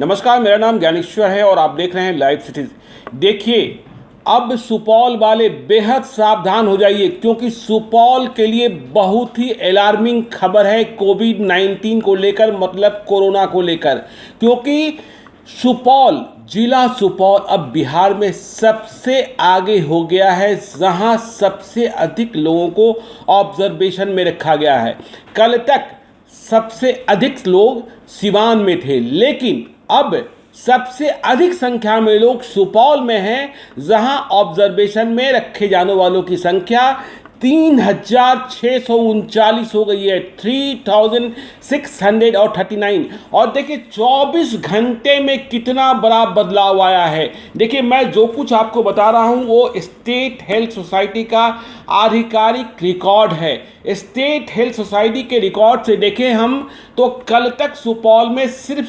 नमस्कार, मेरा नाम ज्ञानेश्वर है और आप देख रहे हैं लाइव सिटीज। देखिए, अब सुपौल वाले बेहद सावधान हो जाइए क्योंकि सुपौल के लिए बहुत ही अलार्मिंग खबर है कोविड-19 को लेकर, मतलब कोरोना को लेकर। क्योंकि सुपौल, जिला सुपौल अब बिहार में सबसे आगे हो गया है, जहां सबसे अधिक लोगों को ऑब्जर्वेशन में रखा गया है। कल तक सबसे अधिक लोग सिवान में थे, लेकिन अब सबसे अधिक संख्या में लोग सुपौल में हैं, जहां ऑब्जर्वेशन में रखे जाने वालों की संख्या 3639 हो गई है, 3639। और देखिए 24 घंटे में कितना बड़ा बदलाव आया है। देखिए, मैं जो कुछ आपको बता रहा हूं वो स्टेट हेल्थ सोसाइटी का आधिकारिक रिकॉर्ड है। स्टेट हेल्थ सोसाइटी के रिकॉर्ड से देखें हम तो कल तक सुपौल में सिर्फ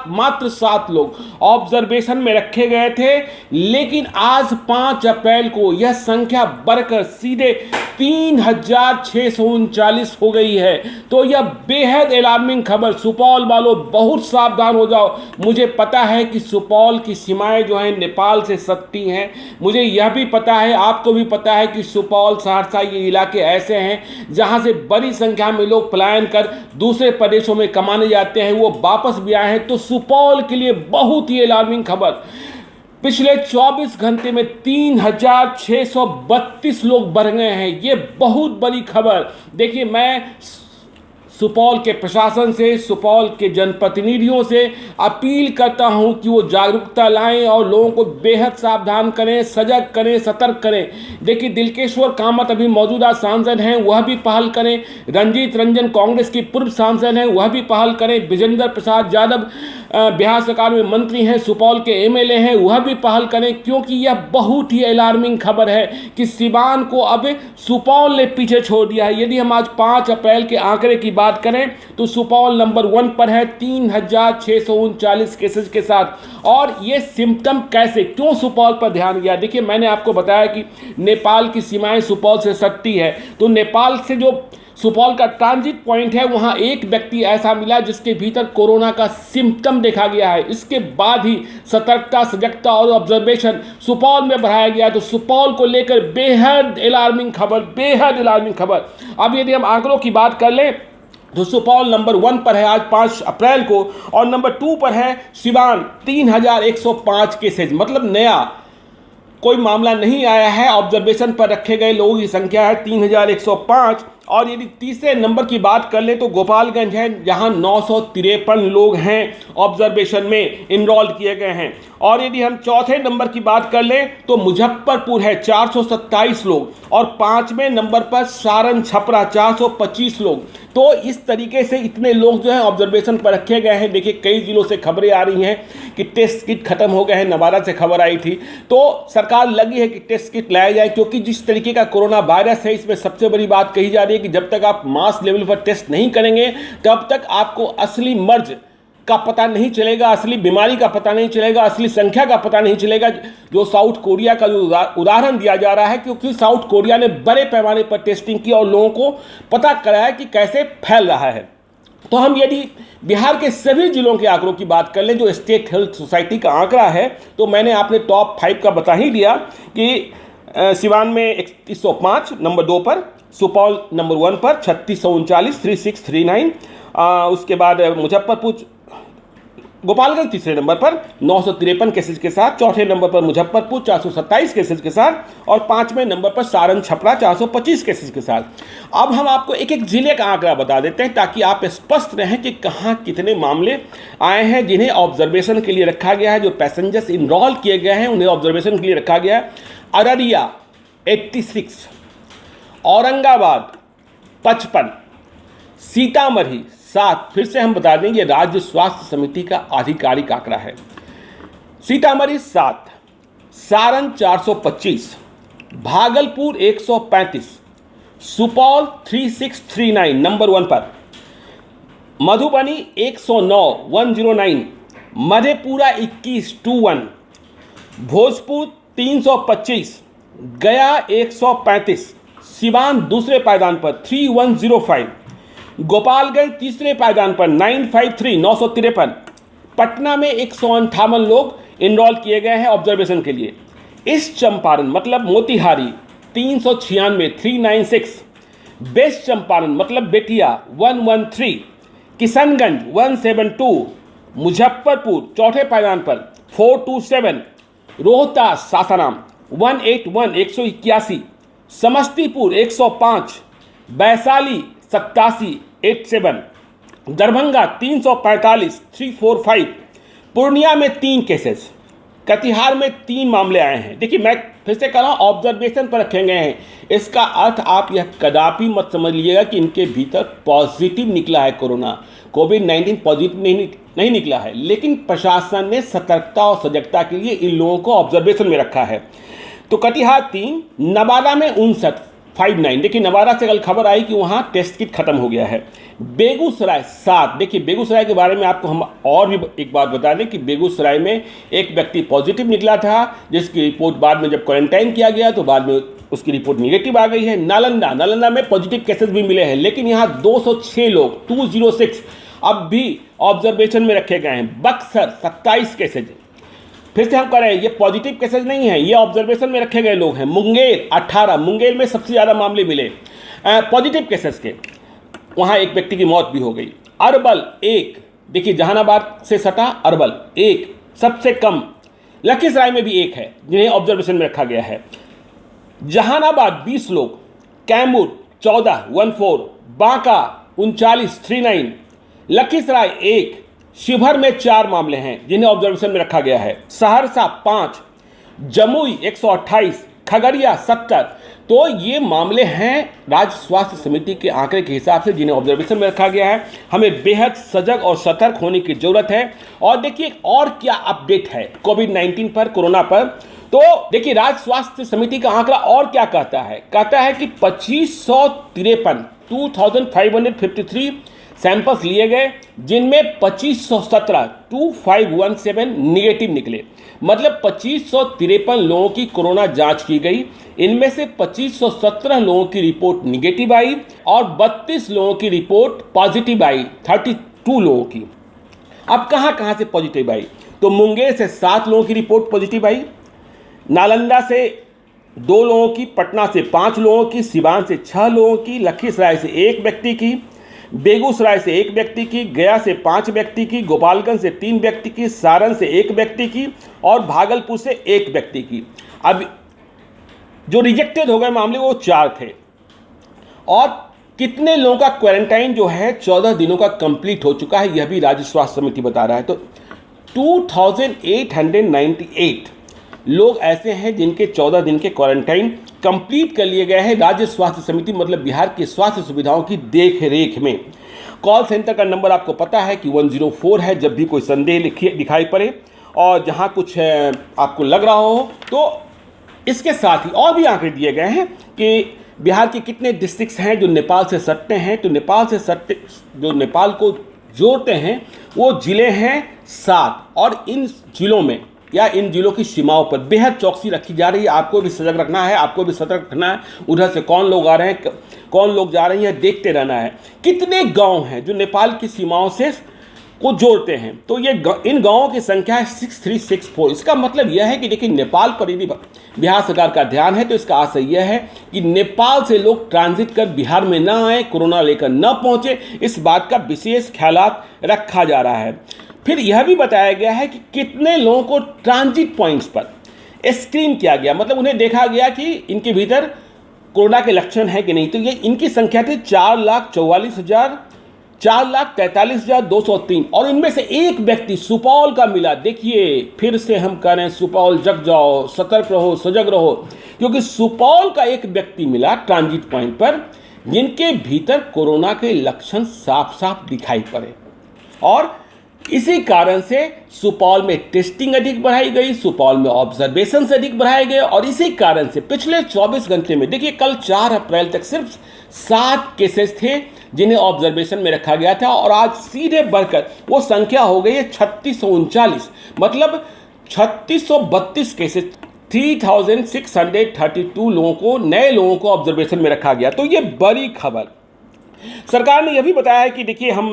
मात्र 7 लोग ऑब्जर्वेशन में रखे गए थे, लेकिन आज 5 अप्रैल को यह संख्या बढ़कर सीधे 3639 हो गई है। तो यह बेहद अलार्मिंग खबर। सुपौल वालों बहुत सावधान हो जाओ। मुझे पता है कि सुपौल की सीमाएं जो हैं नेपाल से सटती हैं। मुझे यह भी पता है, आपको भी पता है कि सुपौल, सहरसा ये इलाके ऐसे हैं जहां से बड़ी संख्या में लोग पलायन कर दूसरे प्रदेशों में कमाने जाते हैं, वो वापस भी आए हैं। तो सुपौल के लिए बहुत ही अलार्मिंग खबर। पिछले 24 घंटे में 3632 लोग बढ़ गए हैं। ये बहुत बड़ी खबर। देखिए, मैं सुपौल के प्रशासन से, सुपौल के जनप्रतिनिधियों से अपील करता हूं कि वो जागरूकता लाएं और लोगों को बेहद सावधान करें, सजग करें, सतर्क करें। देखिए, दिलकेश्वर कामत अभी मौजूदा सांसद हैं, वह भी पहल करें। रंजीत रंजन कांग्रेस की पूर्व सांसद हैं, वह भी पहल करें। विजेंद्र प्रसाद यादव बिहार सरकार में मंत्री हैं, सुपौल के एमएलए हैं, वह भी पहल करें। क्योंकि यह बहुत ही अलार्मिंग खबर है कि सिवान को अब सुपौल ने पीछे छोड़ दिया है। यदि हम आज 5 अप्रैल के आंकड़े की बात करें तो सुपौल नंबर 1 पर है 3639 केसेस के साथ। और ये सिम्टम कैसे, क्यों सुपौल पर ध्यान गया? देखिए, मैंने आपको बताया कि नेपाल की सीमाएं सुपौल से सटती है, तो नेपाल से जो सुपौल का ट्रांजिट पॉइंट है, वहां एक व्यक्ति ऐसा मिला जिसके भीतर कोरोना का सिम्टम देखा गया है। इसके बाद ही सतर्कता, सजगता और ऑब्जर्वेशन सुपौल में बढ़ाया गया। तो सुपौल को लेकर बेहद अलार्मिंग खबर, बेहद अलार्मिंग खबर। अब यदि हम आंकड़ों की बात कर लें तो सुपौल नंबर 1 पर है आज 5 अप्रैल को, और नंबर 2 पर है सिवान 3105 केसेज, मतलब नया कोई मामला नहीं आया है। ऑब्जर्वेशन पर रखे गए लोगों की संख्या है 3105। और यदि तीसरे नंबर की बात कर लें तो गोपालगंज है, जहां 953 लोग हैं ऑब्जर्वेशन में इनरोल किए गए हैं। और यदि हम चौथे नंबर की बात कर लें तो मुजफ्फरपुर है 427 लोग, और 5वें नंबर पर सारण छपरा 425 लोग। तो इस तरीके से इतने लोग जो है ऑब्जर्वेशन पर रखे गए हैं। देखिए, कई जिलों से खबरें आ रही हैं कि टेस्ट किट खत्म हो गए हैं। नवादा से खबर आई थी, तो सरकार लगी है कि टेस्ट किट लाया जाए। क्योंकि जिस तरीके का कोरोना वायरस है, इसमें सबसे बड़ी बात कही जा रही है कि जब तक आप मास लेवल पर टेस्ट नहीं करेंगे तब तक आपको असली मर्ज का पता नहीं चलेगा, असली बीमारी का पता नहीं चलेगा, असली संख्या का पता नहीं चलेगा। जो साउथ कोरिया का जो उदाहरण दिया जा रहा है, क्योंकि साउथ कोरिया ने बड़े पैमाने पर टेस्टिंग की और लोगों को पता कराया कि कैसे फैल रहा है। तो हम यदि बिहार के सभी जिलों के आंकड़ों की बात कर लें, जो स्टेट हेल्थ सोसाइटी का आंकड़ा है, तो मैंने आपने टॉप 5 का बता ही दिया कि सिवान में 3105 नंबर 2 पर, सुपौल नंबर 1 पर 3639 उसके बाद मुजफ्फरपुर, गोपालगंज तीसरे नंबर पर 953 केसेज के साथ, चौथे नंबर पर मुजफ्फरपुर 427 केसेज के साथ, और 5वें नंबर पर सारण छपरा 425 केसेज के साथ। अब हम आपको एक एक जिले का आंकड़ा बता देते हैं ताकि आप स्पष्ट रहें कि कहाँ कितने मामले आए हैं जिन्हें ऑब्जर्वेशन के लिए रखा गया है। जो पैसेंजर्स इनरोल किए गए हैं उन्हें ऑब्जर्वेशन के लिए रखा गया है। अररिया 86, औरंगाबाद 55, सीतामढ़ी 7। फिर से हम बता दें, ये राज्य स्वास्थ्य समिति का आधिकारिक आंकड़ा है। सीतामढ़ी 7, सारण 425, भागलपुर 135, सुपौल 3639 नंबर 1 पर, मधुबनी 109 मधेपुरा 21, भोजपुर 325, गया 135, सिवान दूसरे पायदान पर 3105, गोपालगंज तीसरे पायदान पर 953 पटना में 158 लोग इनरोल किए गए हैं ऑब्जर्वेशन के लिए। ईस्ट चंपारण मतलब मोतिहारी 396 वेस्ट चंपारण मतलब बेतिया 113, किशनगंज 172, मुजफ्फरपुर चौथे पायदान पर 427, रोहतास सासाराम 181, समस्तीपुर 105, वैशाली 87, दरभंगा 345, पूर्णिया में 3 केसेस, कटिहार में 3 मामले आए हैं। देखिए मैं फिर से कह रहा हूँ, ऑब्जर्वेशन पर रखे गए हैं। इसका अर्थ आप यह कदापि मत समझ लीजिएगा कि इनके भीतर पॉजिटिव निकला है कोरोना। कोविड-19 पॉजिटिव नहीं निकला है, लेकिन प्रशासन ने सतर्कता और सजगता के लिए इन लोगों को ऑब्जर्वेशन में रखा है। तो कटिहार 3, नवादा में 59। देखिए नवादा से कल खबर आई कि वहाँ टेस्ट किट खत्म हो गया है। बेगूसराय 7। देखिए बेगूसराय के बारे में आपको हम और भी एक बात बता दें कि बेगूसराय में एक व्यक्ति पॉजिटिव निकला था, जिसकी रिपोर्ट बाद में जब क्वारंटाइन किया गया तो बाद में उसकी रिपोर्ट निगेटिव आ गई है। नालंदा में पॉजिटिव केसेस भी मिले हैं, लेकिन यहाँ 206 लोग 206 अब भी ऑब्जर्वेशन में रखे गए हैं। बक्सर 27 केसेज, फिर से हम कह रहे हैं ये पॉजिटिव केसेज नहीं है, ये ऑब्जर्वेशन में रखे गए लोग हैं। मुंगेर 18, मुंगेर में सबसे ज़्यादा मामले मिले पॉजिटिव केसेस के, वहाँ एक व्यक्ति की मौत भी हो गई। अरवल 1, देखिए जहानाबाद से सटा अरवल 1 सबसे कम। लखीसराय में भी 1 है जिन्हें ऑब्जर्वेशन में रखा गया है। जहानाबाद 20 लोग, कैमूर 14, बांका 39, लखीसराय 1, शिवहर में 4 मामले हैं जिन्हें ऑब्जर्वेशन में रखा गया है। सहरसा 5, जमुई 128, खगड़िया 70। तो ये मामले हैं राज्य स्वास्थ्य समिति के आंकड़े के हिसाब से जिन्हें ऑब्जर्वेशन में रखा गया है। हमें बेहद सजग और सतर्क होने की जरूरत है। और देखिए और क्या अपडेट है कोविड-19 पर, कोरोना पर। तो देखिए राज्य स्वास्थ्य समिति का आंकड़ा और क्या कहता है कि 2553 सैंपल्स लिए गए, जिनमें 2517 निगेटिव निकले। मतलब 2553 लोगों की कोरोना जांच की गई, इनमें से 2517 लोगों की रिपोर्ट निगेटिव आई और 32 लोगों की रिपोर्ट पॉजिटिव आई, 32 लोगों की। अब कहाँ से पॉजिटिव आई? तो मुंगेर से 7 लोगों की रिपोर्ट पॉजिटिव आई, नालंदा से 2 लोगों की, पटना से 5 लोगों की, सिवान से 6 लोगों की, लखीसराय से 1 व्यक्ति की, बेगूसराय से 1 व्यक्ति की, गया से 5 व्यक्ति की, गोपालगंज से 3 व्यक्ति की, सारण से 1 व्यक्ति की और भागलपुर से 1 व्यक्ति की। अब जो रिजेक्टेड हो गए मामले वो 4 थे। और कितने लोगों का क्वारंटाइन जो है 14 दिनों का कंप्लीट हो चुका है, यह भी राज्य स्वास्थ्य समिति बता रहा है। तो 2898 लोग ऐसे हैं जिनके 14 दिन के क्वारंटाइन कंप्लीट कर लिए गए हैं राज्य स्वास्थ्य समिति मतलब बिहार की स्वास्थ्य सुविधाओं की देख रेख में। कॉल सेंटर का नंबर आपको पता है कि 104 है, जब भी कोई संदेह दिखाई पड़े और जहां कुछ आपको लग रहा हो। तो इसके साथ ही और भी आंकड़े दिए गए हैं कि बिहार के कितने डिस्ट्रिक्ट्स हैं जो नेपाल से सटते हैं। तो नेपाल से सटते जो नेपाल को जोड़ते हैं वो ज़िले हैं 7 और इन ज़िलों में या इन जिलों की सीमाओं पर बेहद चौकसी रखी जा रही है। आपको भी सजग रखना है, आपको भी सतर्क रखना है। उधर से कौन लोग आ रहे हैं, कौन लोग जा रही हैं, देखते रहना है। कितने गांव हैं जो नेपाल की सीमाओं से को जोड़ते हैं? तो ये इन गांवों की संख्या है 6364। इसका मतलब यह है कि देखिए नेपाल पर यदि बिहार सरकार का ध्यान है तो इसका आशय यह है कि नेपाल से लोग ट्रांजिट कर बिहार में ना आए, कोरोना लेकर न पहुंचे, इस बात का विशेष ख्यालात रखा जा रहा है। फिर यह भी बताया गया है कि कितने लोगों को ट्रांजिट पॉइंट्स पर स्क्रीन किया गया, मतलब उन्हें देखा गया कि इनके भीतर कोरोना के लक्षण हैं कि नहीं। तो ये इनकी संख्या थी 4,43,203 और इनमें से एक व्यक्ति सुपौल का मिला। देखिए फिर से हम कह रहे हैं सुपौल जग जाओ, सतर्क रहो, सजग रहो, क्योंकि सुपौल का एक व्यक्ति मिला ट्रांजिट पॉइंट पर जिनके भीतर कोरोना के लक्षण साफ साफ दिखाई पड़े। और इसी कारण से सुपौल में टेस्टिंग अधिक बढ़ाई गई, सुपौल में ऑब्जर्वेशन से अधिक बढ़ाए गए और इसी कारण से पिछले 24 घंटे में देखिए कल 4 अप्रैल तक सिर्फ 7 केसेस थे जिन्हें ऑब्जर्वेशन में रखा गया था और आज सीधे बढ़कर वो संख्या हो गई है 3639, मतलब 3632 केसेस, 3632 लोगों को, नए लोगों को ऑब्जर्वेशन में रखा गया। तो ये बड़ी खबर सरकार ने यह भी बताया है कि देखिए हम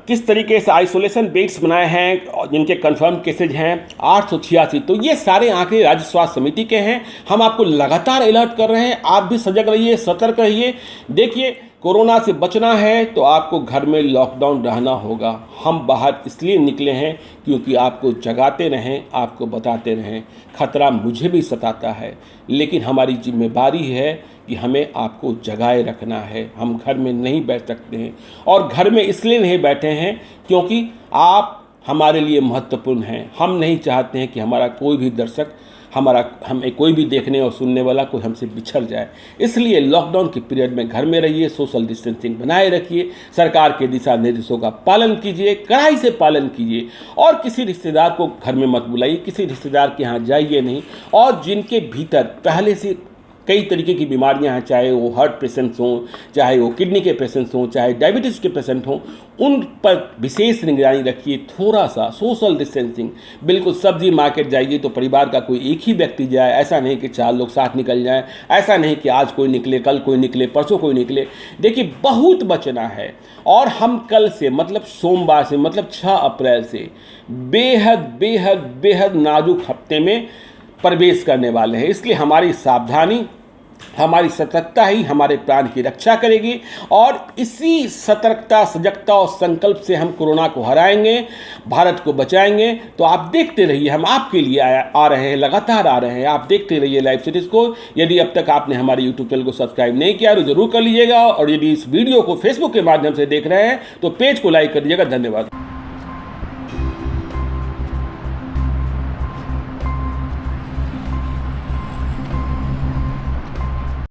किस तरीके से आइसोलेशन बेड्स बनाए हैं जिनके कंफर्म केसेज हैं 886। तो ये सारे आंकड़े राज्य स्वास्थ्य समिति के हैं। हम आपको लगातार अलर्ट कर रहे हैं, आप भी सजग रहिए, सतर्क रहिए। देखिए कोरोना से बचना है तो आपको घर में लॉकडाउन रहना होगा। हम बाहर इसलिए निकले हैं क्योंकि आपको जगाते रहें, आपको बताते रहें। खतरा मुझे भी सताता है, लेकिन हमारी जिम्मेदारी है कि हमें आपको जगाए रखना है। हम घर में नहीं बैठ सकते हैं, और घर में इसलिए नहीं बैठे हैं क्योंकि आप हमारे लिए महत्वपूर्ण हैं। हम नहीं चाहते हैं कि हमारा कोई भी दर्शक, हमें कोई भी देखने और सुनने वाला कोई हमसे बिछड़ जाए। इसलिए लॉकडाउन के पीरियड में घर में रहिए, सोशल डिस्टेंसिंग बनाए रखिए, सरकार के दिशा निर्देशों का पालन कीजिए, कड़ाई से पालन कीजिए, और किसी रिश्तेदार को घर में मत बुलाइए, किसी रिश्तेदार के यहाँ जाइए नहीं। और जिनके भीतर पहले से कई तरीके की बीमारियां हैं, चाहे वो हार्ट पेशेंट्स हों, चाहे वो किडनी के पेशेंट्स हों, चाहे डायबिटीज़ के पेशेंट हों, उन पर विशेष निगरानी रखिए। थोड़ा सा सोशल डिस्टेंसिंग, बिल्कुल सब्जी मार्केट जाइए तो परिवार का कोई एक ही व्यक्ति जाए, ऐसा नहीं कि 4 लोग साथ निकल जाएं, ऐसा नहीं कि आज कोई निकले, कल कोई निकले, परसों कोई निकले। देखिए बहुत बचना है, और हम कल से मतलब सोमवार से मतलब 6 अप्रैल से बेहद बेहद बेहद नाजुक हफ्ते में प्रवेश करने वाले हैं। इसलिए हमारी सावधानी, हमारी सतर्कता ही हमारे प्राण की रक्षा करेगी, और इसी सतर्कता, सजगता और संकल्प से हम कोरोना को हराएंगे, भारत को बचाएंगे। तो आप देखते रहिए, हम आपके लिए आ रहे हैं, लगातार आ रहे हैं। आप देखते रहिए लाइव सीरीज को। यदि अब तक आपने हमारे यूट्यूब चैनल को सब्सक्राइब नहीं किया तो जरूर कर लीजिएगा, और यदि इस वीडियो को फेसबुक के माध्यम से देख रहे हैं तो पेज को लाइक कर दीजिएगा। धन्यवाद।